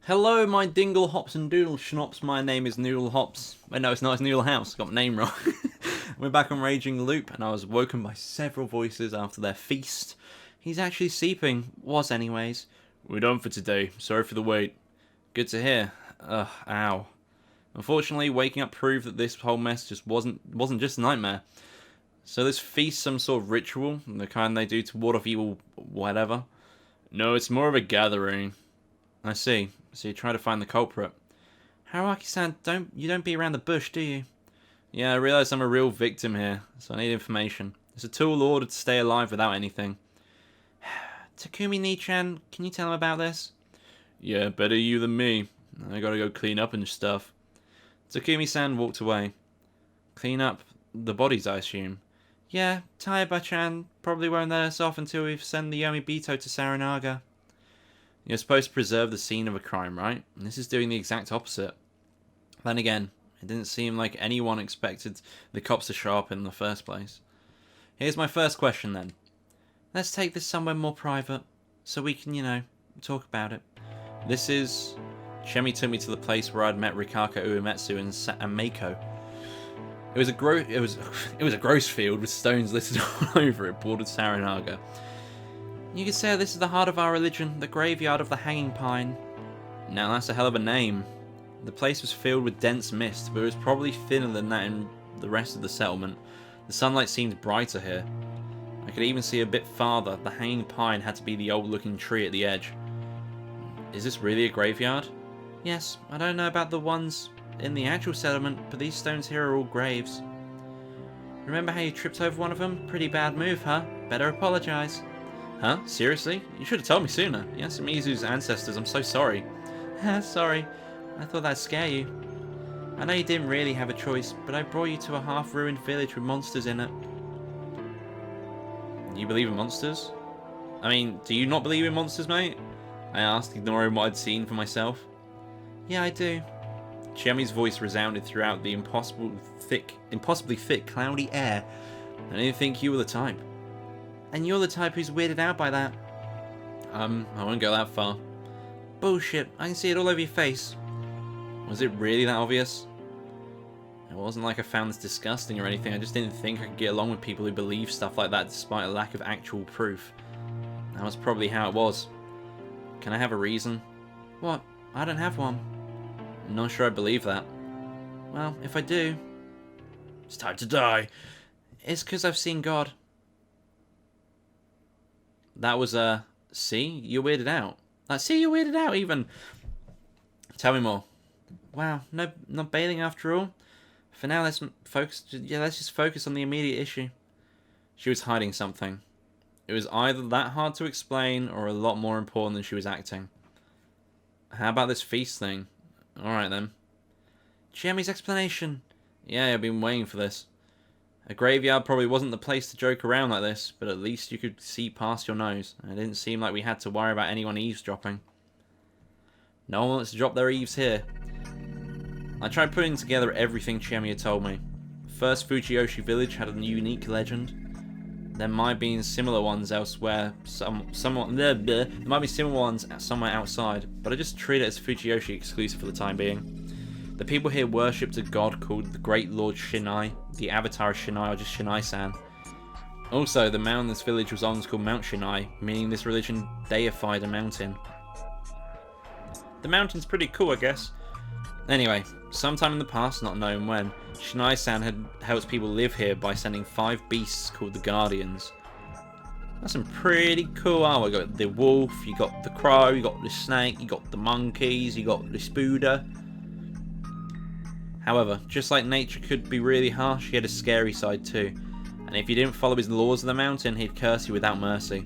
Hello, my dingle hops and doodle schnops. My name is NoodleHouse. Wait, no, it's not. It's NoodleHouse. Got my name wrong. We're back on Raging Loop, and I was woken by several voices after their feast. He's actually sleeping. Was, anyways. We're done for today. Sorry for the wait. Good to hear. Ugh, ow. Unfortunately, waking up proved that this whole mess just wasn't just a nightmare. So this feast some sort of ritual, the kind they do to ward off evil whatever? No, it's more of a gathering. I see. So you try to find the culprit. Haruaki-san, you don't beat around the bush, do you? Yeah, I realize I'm a real victim here, so I need information. It's a tool ordered to stay alive without anything. Takumi Ni-chan, can you tell him about this? Yeah, better you than me. I gotta go clean up and stuff. Takumi-san walked away. Clean up the bodies, I assume. Yeah, Taiba-chan probably won't let us off until we've sent the Yomibito to Saranaga. You're supposed to preserve the scene of a crime, right? And this is doing the exact opposite. Then again, it didn't seem like anyone expected the cops to show up in the first place. Here's my first question then. Let's take this somewhere more private, so we can, talk about it. This is... Shemi took me to the place where I'd met Rikako Uematsu and Meiko. It was a gross field with stones littered all over it, bordered Saranaga. You could say this is the heart of our religion, the graveyard of the hanging pine. Now that's a hell of a name. The place was filled with dense mist, but it was probably thinner than that in the rest of the settlement. The sunlight seemed brighter here. I could even see a bit farther. The hanging pine had to be the old-looking tree at the edge. Is this really a graveyard? Yes, I don't know about the ones in the actual settlement, but these stones here are all graves. Remember how you tripped over one of them? Pretty bad move, huh? Better apologize. Huh? Seriously? You should have told me sooner. Yes, Mizu's ancestors, I'm so sorry. Sorry. I thought that'd scare you. I know you didn't really have a choice, but I brought you to a half-ruined village with monsters in it. You believe in monsters? I mean, do you not believe in monsters, mate? I asked, ignoring what I'd seen for myself. Yeah, I do. Chemi's voice resounded throughout the impossibly thick, cloudy air. I didn't think you were the type. And you're the type who's weirded out by that. I won't go that far. Bullshit, I can see it all over your face. Was it really that obvious? It wasn't like I found this disgusting or anything, I just didn't think I could get along with people who believe stuff like that despite a lack of actual proof. That was probably how it was. Can I have a reason? What? I don't have one. I'm not sure I believe that. Well, if I do... It's time to die. It's because I've seen God. That was see? You're weirded out. See, you're weirded out even. Tell me more. Wow, no, not bailing after all. For now, let's just focus on the immediate issue. She was hiding something. It was either that hard to explain or a lot more important than she was acting. How about this feast thing? Alright then. Chemi's explanation. Yeah, I've been waiting for this. A graveyard probably wasn't the place to joke around like this, but at least you could see past your nose, and it didn't seem like we had to worry about anyone eavesdropping. No one wants to drop their eaves here. I tried putting together everything Chemi had told me. First, Fujiyoshi Village had a unique legend. There might be similar ones elsewhere, there might be similar ones somewhere outside, but I just treat it as Fujiyoshi exclusive for the time being. The people here worshipped a god called the Great Lord Shinai, the avatar of Shinai, or just Shinai-san. Also, the mountain this village was on was called Mount Shinai, meaning this religion deified a mountain. The mountain's pretty cool, I guess. Anyway, sometime in the past, not known when, Shinai-san had helped people live here by sending 5 beasts called the Guardians. That's some pretty cool artwork. You got the wolf, you got the crow, you got the snake, you got the monkeys, you got the Buddha. However, just like nature could be really harsh, he had a scary side too, and if you didn't follow his laws of the mountain, he'd curse you without mercy.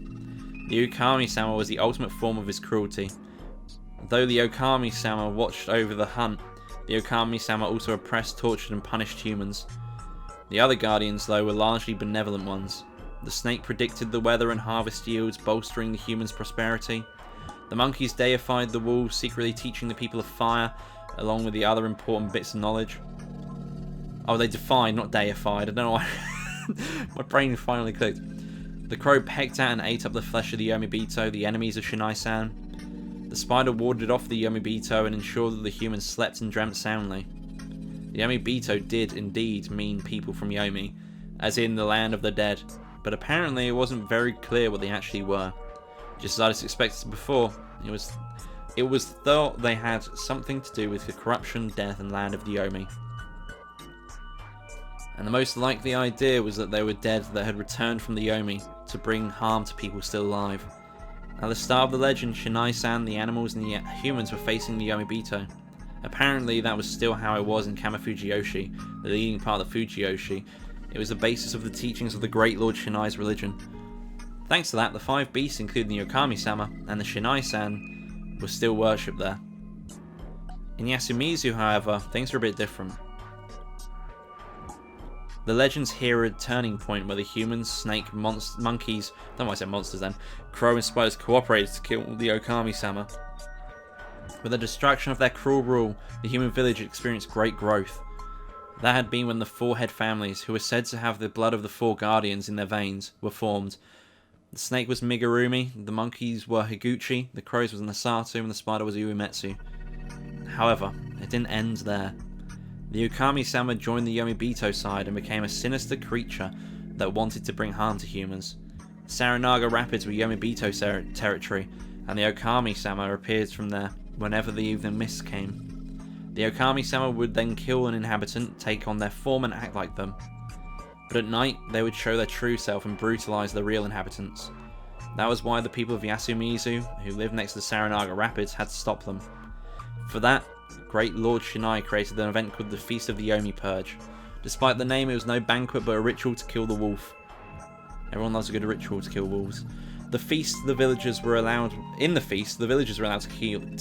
The Okami-sama was the ultimate form of his cruelty. Though the Okami-sama watched over the hunt, the Okami-sama also oppressed, tortured, and punished humans. The other guardians, though, were largely benevolent ones. The snake predicted the weather and harvest yields, bolstering the humans' prosperity. The monkeys deified the wolves, secretly teaching the people of fire, along with the other important bits of knowledge. Oh, they defied, not deified. I don't know why. My brain finally clicked. The crow pecked at and ate up the flesh of the Yomibito, the enemies of Shinai-san. The spider warded off the Yomibito and ensured that the humans slept and dreamt soundly. The Yomibito did indeed mean people from Yomi, as in the land of the dead, but apparently it wasn't very clear what they actually were. Just as I suspected before, it was thought they had something to do with the corruption, death, and land of the Yomi. And the most likely idea was that they were dead that had returned from the Yomi to bring harm to people still alive. At the start of the legend, Shinai-san, the animals, and the humans were facing the Yomibito. Apparently that was still how it was in Kama Fujiyoshi, the leading part of the Fujiyoshi. It was the basis of the teachings of the great Lord Shinai's religion. Thanks to that, the 5 beasts, including the Okami-sama and the Shinai-san, were still worshipped there. In Yasumizu, however, things were a bit different. The legends here are a turning point where the humans, snake, monkeys, I don't know why I said monsters then, crow and spiders cooperated to kill the Okami-sama. With the destruction of their cruel rule, the human village experienced great growth. That had been when the 4 head families, who were said to have the blood of the 4 guardians in their veins, were formed. The snake was Migurumi, the monkeys were Higuchi, the crows was Nasato, and the spider was Uemetsu. However, it didn't end there. The Okami-sama joined the Yomibito side and became a sinister creature that wanted to bring harm to humans. Saranaga Rapids were Yomibito territory, and the Okami-sama appeared from there whenever the evening mist came. The Okami-sama would then kill an inhabitant, take on their form and act like them. But at night, they would show their true self and brutalize the real inhabitants. That was why the people of Yasumizu, who lived next to the Saranaga Rapids, had to stop them. For that, great Lord Shinai created an event called the Feast of the Yomi Purge. Despite the name, it was no banquet but a ritual to kill the wolf. Everyone loves a good ritual to kill wolves. The feast, the villagers were allowed to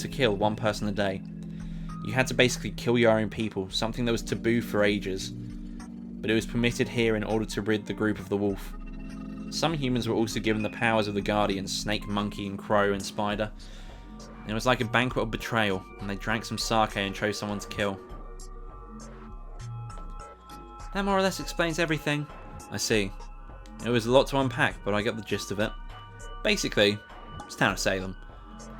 kill 1 person a day. You had to basically kill your own people, something that was taboo for ages. But it was permitted here in order to rid the group of the wolf. Some humans were also given the powers of the guardians, snake, monkey, and crow, and spider. It was like a banquet of betrayal, and they drank some sake and chose someone to kill. That more or less explains everything. I see. It was a lot to unpack, but I got the gist of it. Basically, it's town of Salem.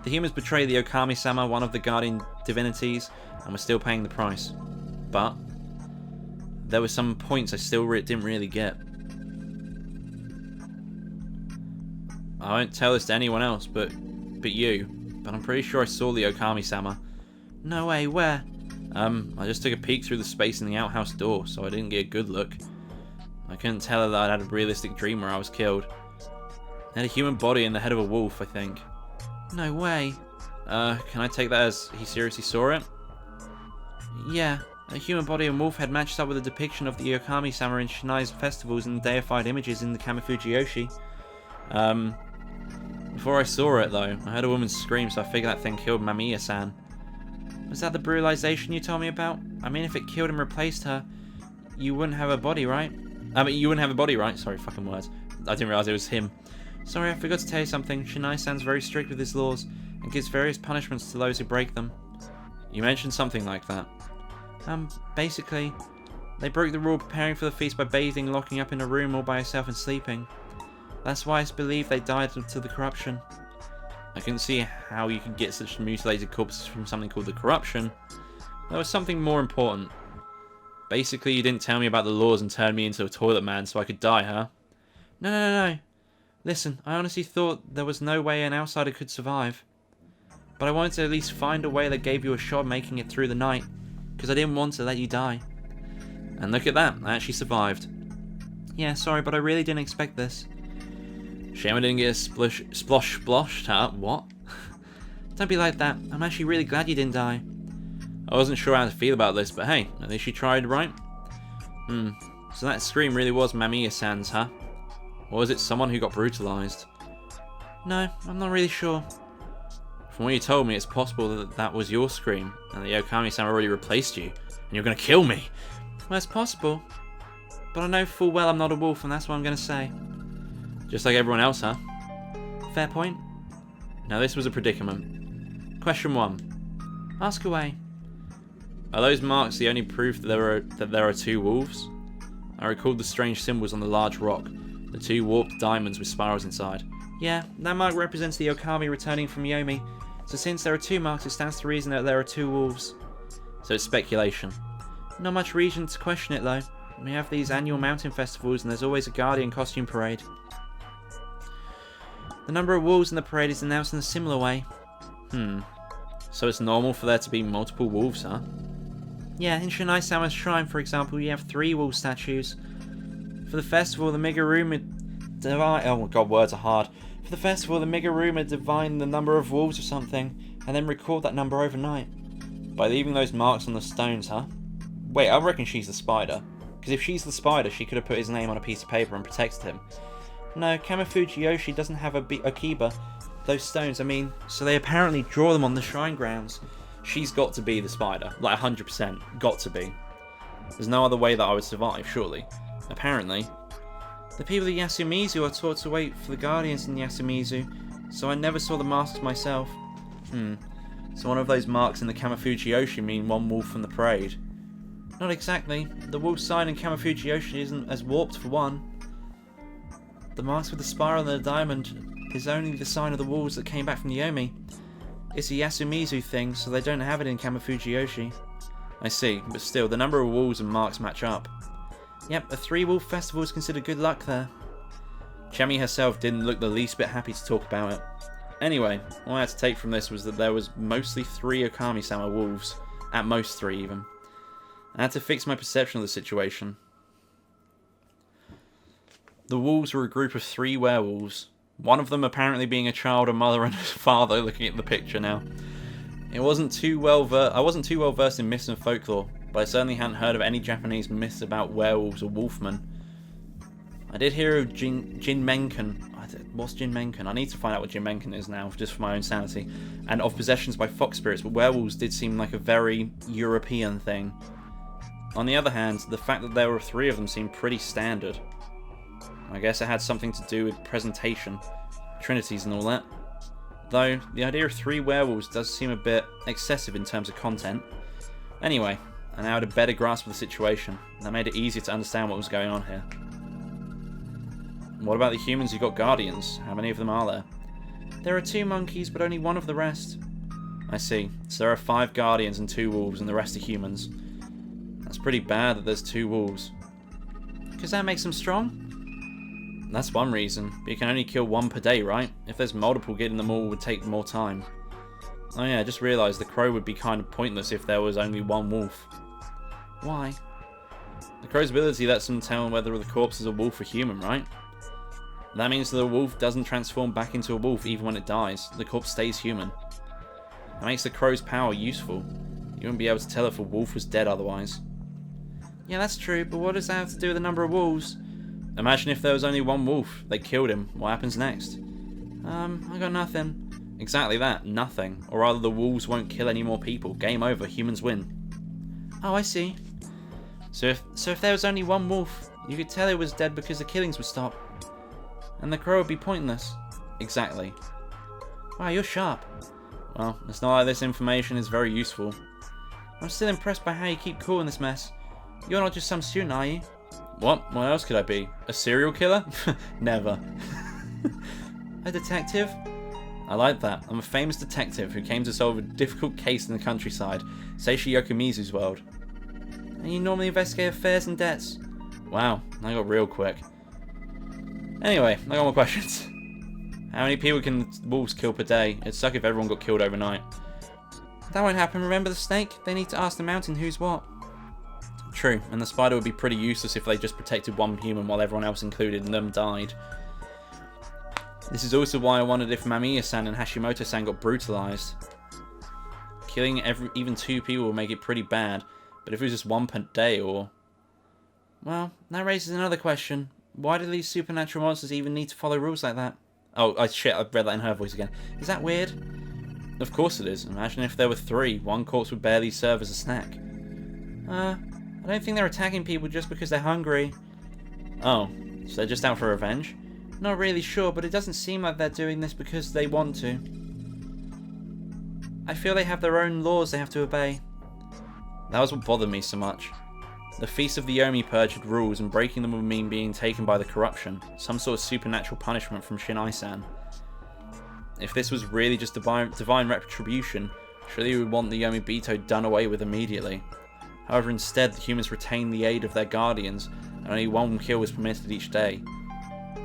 The humans betrayed the Okami-sama, one of the guardian divinities, and were still paying the price. But there were some points I still didn't really get. I won't tell this to anyone else but you. But I'm pretty sure I saw the Okami-sama. No way, where? I just took a peek through the space in the outhouse door, so I didn't get a good look. I couldn't tell her that I'd had a realistic dream where I was killed. I had a human body and the head of a wolf, I think. No way. Can I take that as he seriously saw it? Yeah, a human body and wolf head matched up with a depiction of the Okami-sama in Shinai's festivals and deified images in the Kama Fujiyoshi. Before I saw it, though, I heard a woman scream, so I figured that thing killed Mamiya-san. Was that the brutalization you told me about? I mean, if it killed and replaced her, you wouldn't have a body, right? You wouldn't have a body, right? Sorry, fucking words. I didn't realize it was him. Sorry, I forgot to tell you something. Shinai-san's very strict with his laws, and gives various punishments to those who break them. You mentioned something like that. Basically, they broke the rule preparing for the feast by bathing, locking up in a room all by herself and sleeping. That's why it's believed they died to the corruption. I couldn't see how you could get such mutilated corpses from something called the corruption. There was something more important. Basically, you didn't tell me about the laws and turned me into a toilet man so I could die, huh? No. Listen, I honestly thought there was no way an outsider could survive. But I wanted to at least find a way that gave you a shot making it through the night, because I didn't want to let you die. And look at that, I actually survived. Yeah, sorry, but I really didn't expect this. Shame I didn't get a splosh, huh? What? Don't be like that. I'm actually really glad you didn't die. I wasn't sure how to feel about this, but hey, at least you tried, right? So that scream really was Mamiya-san's, huh? Or was it someone who got brutalized? No, I'm not really sure. From what you told me, it's possible that that was your scream, and the Okami-san already replaced you, and you're gonna kill me. Well, it's possible. But I know full well I'm not a wolf, and that's what I'm gonna say. Just like everyone else, huh? Fair point. Now this was a predicament. Question 1. Ask away. Are those marks the only proof that there are 2 wolves? I recalled the strange symbols on the large rock, the 2 warped diamonds with spirals inside. Yeah, that mark represents the Okami returning from Yomi. So since there are 2 marks, it stands to reason that there are 2 wolves. So it's speculation. Not much reason to question it though. We have these annual mountain festivals and there's always a guardian costume parade. The number of wolves in the parade is announced in a similar way. So it's normal for there to be multiple wolves, huh? Yeah, in Shinai-sama's shrine, for example, you have 3 wolf statues. For the festival, the Miguruma divine... Oh my god, words are hard. For the festival, the Miguruma divine the number of wolves or something, and then record that number overnight. By leaving those marks on the stones, huh? Wait, I reckon she's the spider. Because if she's the spider, she could have put his name on a piece of paper and protected him. No, Kama Fujiyoshi doesn't have a Akiba. Those stones, I mean, so they apparently draw them on the shrine grounds. She's got to be the spider, like 100%, got to be. There's no other way that I would survive, surely. Apparently. The people of Yasumizu are taught to wait for the guardians in Yasumizu, so I never saw the masks myself. So one of those marks in the Kama Fujiyoshi mean 1 wolf from the parade. Not exactly. The wolf sign in Kama Fujiyoshi isn't as warped for one. The marks with the spiral and the diamond is only the sign of the wolves that came back from the Yomi. It's a Yasumizu thing, so they don't have it in Kama Fujiyoshi. I see, but still, the number of wolves and marks match up. Yep, a 3-wolf festival is considered good luck there. Chemi herself didn't look the least bit happy to talk about it. Anyway, all I had to take from this was that there was mostly 3 Okami-sama wolves. At most 3 even. I had to fix my perception of the situation. The wolves were a group of 3 werewolves. One of them apparently being a child, a mother, and a father, looking at the picture now. I wasn't too well versed in myths and folklore, but I certainly hadn't heard of any Japanese myths about werewolves or wolfmen. I did hear of Jinmenken. What's Jinmenken? I need to find out what Jinmenken is now, just for my own sanity. And of possessions by fox spirits, but werewolves did seem like a very European thing. On the other hand, the fact that there were 3 of them seemed pretty standard. I guess it had something to do with presentation, trinities and all that. Though, the idea of 3 werewolves does seem a bit excessive in terms of content. Anyway, I now had a better grasp of the situation, and that made it easier to understand what was going on here. What about the humans who got guardians? How many of them are there? There are 2 monkeys, but only 1 of the rest. I see. So there are 5 guardians and 2 wolves, and the rest are humans. That's pretty bad that there's 2 wolves. Because that makes them strong? That's one reason, but you can only kill 1 per day, right? If there's multiple, getting them all would take more time. Oh yeah, I just realised the crow would be kind of pointless if there was only 1 wolf. Why? The crow's ability lets them tell whether the corpse is a wolf or human, right? That means that the wolf doesn't transform back into a wolf even when it dies. The corpse stays human. That makes the crow's power useful. You wouldn't be able to tell if a wolf was dead otherwise. Yeah, that's true, but what does that have to do with the number of wolves? Imagine if there was only 1 wolf. They killed him. What happens next? I got nothing. Exactly that. Nothing. Or rather, the wolves won't kill any more people. Game over. Humans win. Oh, I see. So if there was only 1 wolf, you could tell it was dead because the killings would stop. And the crow would be pointless. Exactly. Wow, you're sharp. Well, it's not like this information is very useful. I'm still impressed by how you keep cool in this mess. You're not just some student, are you? What? What else could I be? A serial killer? Never. A detective? I like that. I'm a famous detective who came to solve a difficult case in the countryside, Seishi Yokomizu's world. And you normally investigate affairs and debts. Wow, I got real quick. Anyway, I got more questions. How many people can wolves kill per day? It'd suck if everyone got killed overnight. That won't happen, remember the snake? They need to ask the mountain who's what. True, and the spider would be pretty useless if they just protected 1 human while everyone else, including them, died. This is also why I wondered if Mamiya-san and Hashimoto-san got brutalized. Killing even 2 people would make it pretty bad, but if it was just 1 per day or... Well, that raises another question. Why do these supernatural monsters even need to follow rules like that? Oh, shit, I've read that in her voice again. Is that weird? Of course it is. Imagine if there were 3. 1 corpse would barely serve as a snack. I don't think they're attacking people just because they're hungry. Oh, so they're just out for revenge? Not really sure, but it doesn't seem like they're doing this because they want to. I feel they have their own laws they have to obey. That was what bothered me so much. The Feast of the Yomi Purge had rules, and breaking them would mean being taken by the corruption. Some sort of supernatural punishment from Shinai-san. If this was really just divine retribution, surely you would want the Yomibito done away with immediately. However, instead, the humans retained the aid of their guardians, and only one kill was permitted each day.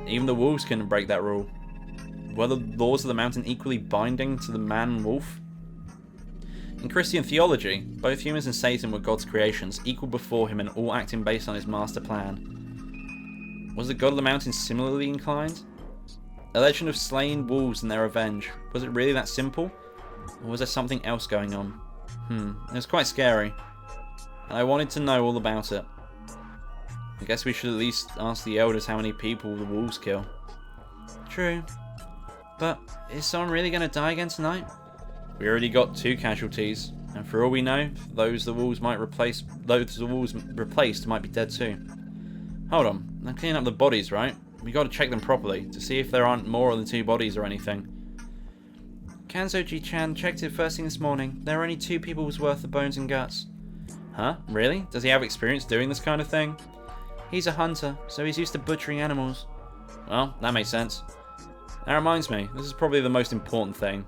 Even the wolves couldn't break that rule. Were the laws of the mountain equally binding to the man and wolf? In Christian theology, both humans and Satan were God's creations, equal before him and all acting based on his master plan. Was the god of the mountain similarly inclined? A legend of slain wolves and their revenge. Was it really that simple? Or was there something else going on? It was quite scary. And I wanted to know all about it. I guess we should at least ask the elders how many people the wolves kill. True. But is someone really going to die again tonight? We already got 2 casualties, and for all we know, those the wolves replaced might be dead too. Hold on, they're cleaning up the bodies, right? We got to check them properly to see if there aren't more than 2 bodies or anything. Kanzoji-chan checked it first thing this morning. There are only 2 people's worth of bones and guts. Huh? Really? Does he have experience doing this kind of thing? He's a hunter, so he's used to butchering animals. Well, that makes sense. That reminds me, this is probably the most important thing.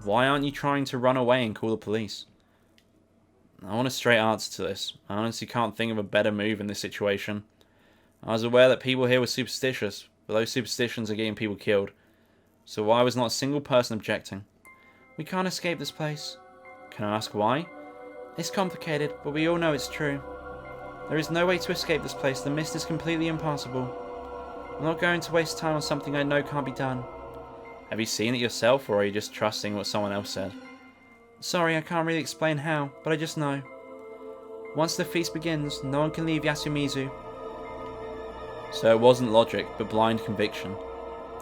Why aren't you trying to run away and call the police? I want a straight answer to this. I honestly can't think of a better move in this situation. I was aware that people here were superstitious, but those superstitions are getting people killed. So why was not a single person objecting? We can't escape this place. Can I ask why? It's complicated, but we all know it's true. There is no way to escape this place. The mist is completely impassable. I'm not going to waste time on something I know can't be done. Have you seen it yourself, or are you just trusting what someone else said? Sorry, I can't really explain how, but I just know. Once the feast begins, no one can leave Yasumizu. So it wasn't logic, but blind conviction.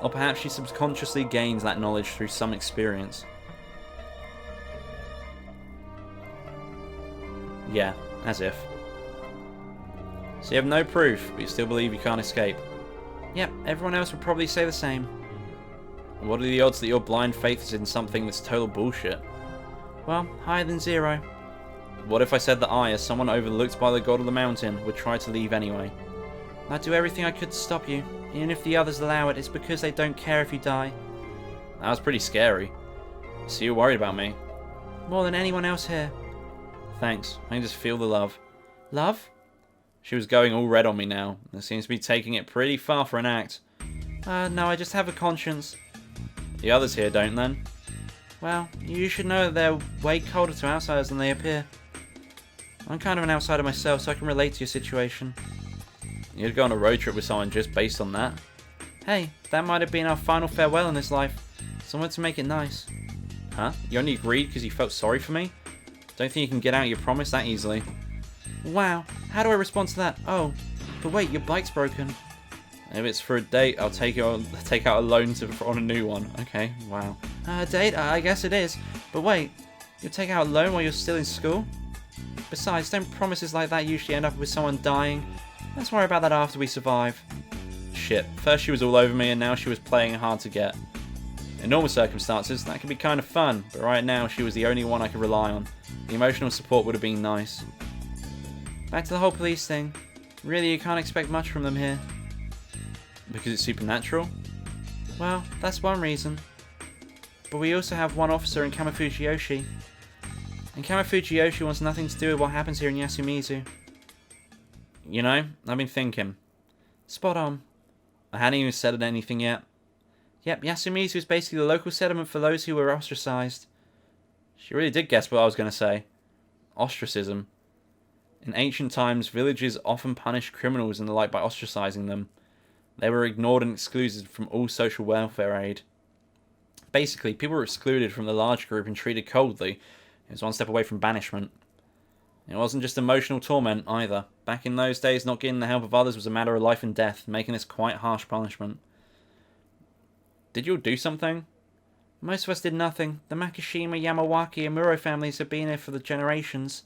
Or perhaps she subconsciously gains that knowledge through some experience. Yeah, as if. So you have no proof, but you still believe you can't escape. Yep, everyone else would probably say the same. What are the odds that your blind faith is in something that's total bullshit? Well, higher than 0. What if I said that I, as someone overlooked by the god of the mountain, would try to leave anyway? I'd do everything I could to stop you. Even if the others allow it, it's because they don't care if you die. That was pretty scary. So you're worried about me? More than anyone else here. Thanks, I can just feel the love. Love? She was going all red on me now, and seems to be taking it pretty far for an act. No, I just have a conscience. The others here don't then? Well, you should know that they're way colder to outsiders than they appear. I'm kind of an outsider myself, so I can relate to your situation. You'd go on a road trip with someone just based on that? Hey, that might have been our final farewell in this life. Someone to make it nice. Huh? You only agreed because you felt sorry for me? Don't think you can get out of your promise that easily. Wow, how do I respond to that? Oh, but wait, your bike's broken. If it's for a date, I'll take out a loan on a new one. Okay, wow. A date? I guess it is. But wait, you'll take out a loan while you're still in school? Besides, don't promises like that usually end up with someone dying? Let's worry about that after we survive. Shit, first she was all over me and now she was playing hard to get. In normal circumstances, that could be kind of fun, but right now she was the only one I could rely on. The emotional support would have been nice. Back to the whole police thing. Really, you can't expect much from them here. Because it's supernatural? Well, that's one reason. But we also have one officer in Fujiyoshi. And Fujiyoshi wants nothing to do with what happens here in Yasumizu. You know, I've been thinking. Spot on. I hadn't even said anything yet. Yep, Yasumizu is basically the local settlement for those who were ostracized. She really did guess what I was going to say. Ostracism. In ancient times, villages often punished criminals and the like by ostracizing them. They were ignored and excluded from all social welfare aid. Basically, people were excluded from the large group and treated coldly. It was one step away from banishment. It wasn't just emotional torment either. Back in those days, not getting the help of others was a matter of life and death, making this quite harsh punishment. Did you all do something? Most of us did nothing. The Makishima, Yamawaki, and Muro families have been here for the generations.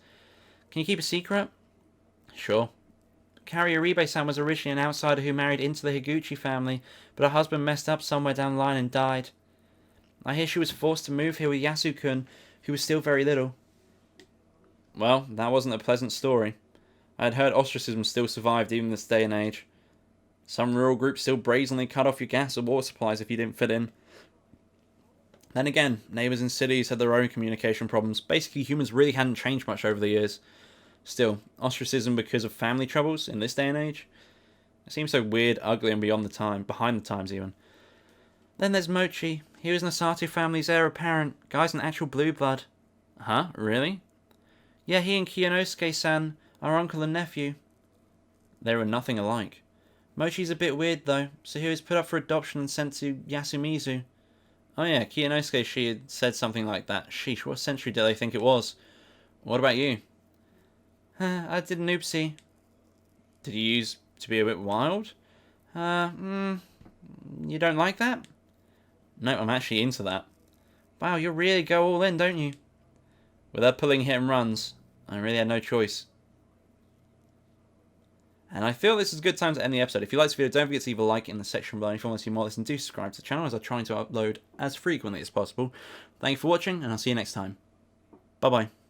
Can you keep a secret? Sure. Carrie Uribe-san was originally an outsider who married into the Higuchi family, but her husband messed up somewhere down the line and died. I hear she was forced to move here with Yasu-kun, who was still very little. Well, that wasn't a pleasant story. I had heard ostracism still survived even in this day and age. Some rural groups still brazenly cut off your gas or water supplies if you didn't fit in. Then again, neighbours in cities had their own communication problems. Basically, humans really hadn't changed much over the years. Still, ostracism because of family troubles in this day and age? It seems so weird, ugly, and behind the times even. Then there's Mochi. He was Nasato family's heir apparent. Guy's an actual blue blood. Huh? Really? Yeah, he and Kiyonosuke-san are uncle and nephew. They were nothing alike. Mochi's a bit weird though, so he was put up for adoption and sent to Yasumizu. Oh yeah, Kiyonosuke, she had said something like that. Sheesh, what century do they think it was? What about you? I did an oopsie. Did you use to be a bit wild? You don't like that? No, I'm actually into that. Wow, you really go all in, don't you? Without pulling hit and runs, I really had no choice. And I feel this is a good time to end the episode. If you like this video, don't forget to leave a like in the section below. If you want to see more of this, and do subscribe to the channel as I'm trying to upload as frequently as possible. Thank you for watching, and I'll see you next time. Bye-bye.